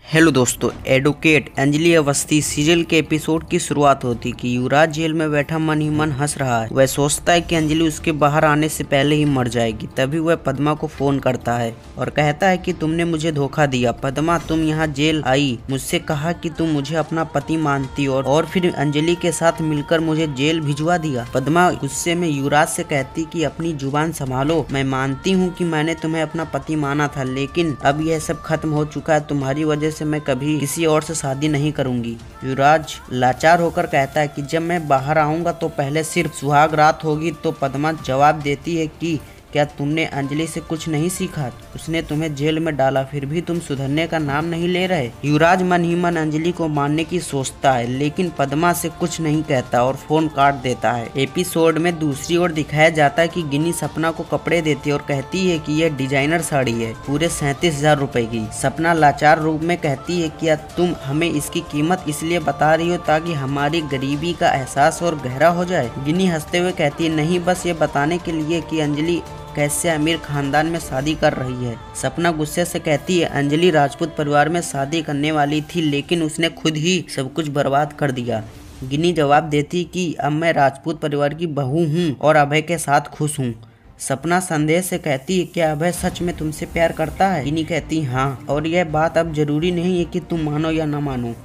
Hello दोस्तों, advocate Anjali Awasthi serial के episode की शुरुआत होती कि युवराज जेल में बैठा मन ही मन हंस रहा है। वह सोचता है कि अंजलि उसके बाहर आने से पहले ही मर जाएगी। तभी वह पद्मा को फोन करता है और कहता है कि तुमने मुझे धोखा दिया। पद्मा, तुम यहाँ जेल आई, मुझसे कहा कि तुम मुझे अपना पति मानती और फिर अंजलि के साथ मिलकर मुझे जेल भिजवा दिया। पद्मा गुस्से में युवराज से कहती कि अपनी जुबान संभालो। मैं मानती हूँ कि मैंने तुम्हें अपना पति माना था, लेकिन अब यह सब खत्म हो चुका है। तुम्हारी वजह से मैं कभी किसी और से शादी नहीं करूंगी। युवराज लाचार होकर कहता है कि जब मैं बाहर आऊंगा तो पहले सिर्फ सुहाग रात होगी। तो पद्मा जवाब देती है कि क्या तुमने अंजलि से कुछ नहीं सीखा? उसने तुम्हें जेल में डाला, फिर भी तुम सुधरने का नाम नहीं ले रहे। युवराज मन ही मन अंजलि को मारने की सोचता है, लेकिन पद्मा से कुछ नहीं कहता और फोन काट देता है। एपिसोड में दूसरी ओर दिखाया जाता है कि गिनी सपना को कपड़े देती है और कहती है कि यह डिजाइनर साड़ी है, पूरे 37,000 रुपए की। सपना लाचार रूप में कहती है कि तुम हमें इसकी कीमत इसलिए बता रही हो ताकि हमारी गरीबी का एहसास और गहरा हो जाए। गिनी हंसते हुए कहती है, नहीं, बस ये बताने के लिए कि अंजलि कैसे अमीर खानदान में शादी कर रही है। सपना गुस्से से कहती है, अंजलि राजपूत परिवार में शादी करने वाली थी, लेकिन उसने खुद ही सब कुछ बर्बाद कर दिया। गिनी जवाब देती कि अब मैं राजपूत परिवार की बहू हूँ और अभय के साथ खुश हूँ। सपना संदेह से कहती है, क्या अभय सच में तुमसे प्यार करता है? गिनी कहती हाँ, और यह बात अब जरूरी नहीं है कि तुम मानो या न मानो।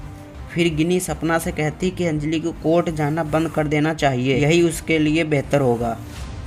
फिर गिनी सपना से कहती कि अंजलि को कोर्ट जाना बंद कर देना चाहिए, यही उसके लिए बेहतर होगा।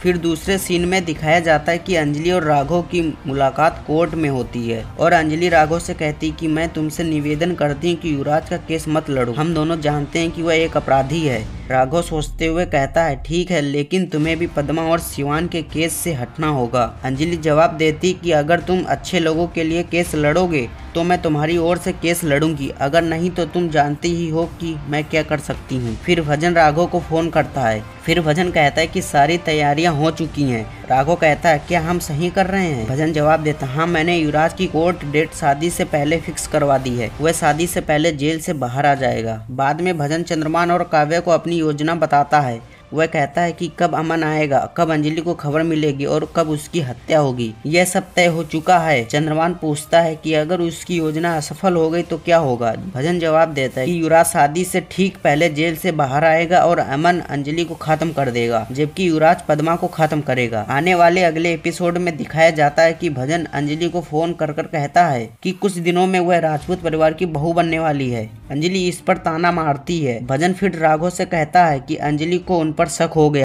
फिर दूसरे सीन में दिखाया जाता है कि अंजलि और राघव की मुलाकात कोर्ट में होती है और अंजलि राघव से कहती कि मैं तुमसे निवेदन करती हूँ कि युवराज का केस मत लड़ो। हम दोनों जानते हैं कि वह एक अपराधी है। राघव सोचते हुए कहता है, ठीक है, लेकिन तुम्हें भी पद्मा और शिवान के केस से हटना होगा। अंजलि जवाब देती कि अगर तुम अच्छे लोगों के लिए केस लड़ोगे तो मैं तुम्हारी ओर से केस लड़ूंगी, अगर नहीं तो तुम जानती ही हो कि मैं क्या कर सकती हूँ। फिर भजन राघव को फोन करता है। फिर भजन कहता है कि सारी तैयारियां हो चुकी हैं। राघव कहता है, क्या हम सही कर रहे हैं? भजन जवाब देता, हाँ, मैंने युवराज की कोर्ट डेट शादी से पहले फिक्स करवा दी है। वह शादी से पहले जेल से बाहर आ जाएगा। बाद में भजन चंद्रमान और काव्य को अपनी योजना बताता है। वह कहता है कि कब अमन आएगा, कब अंजलि को खबर मिलेगी और कब उसकी हत्या होगी। यह सब तय हो चुका है। चंद्रमान पूछता है कि अगर उसकी योजना असफल हो गई तो क्या होगा? भजन जवाब देता है कि युवराज शादी से ठीक पहले जेल से बाहर आएगा और अमन अंजलि को खत्म कर देगा, जबकि युवराज पद्मा को खत्म करेगा। आने वाले अगले एपिसोड में दिखाया जाता है कि भजन अंजलि को फोन कर कहता है कि कुछ दिनों में वह राजपूत परिवार की बहू बनने वाली है। अंजलि इस पर ताना मारती है। भजन फिर राघव से कहता है कि अंजलि को उन पर शक हो गया।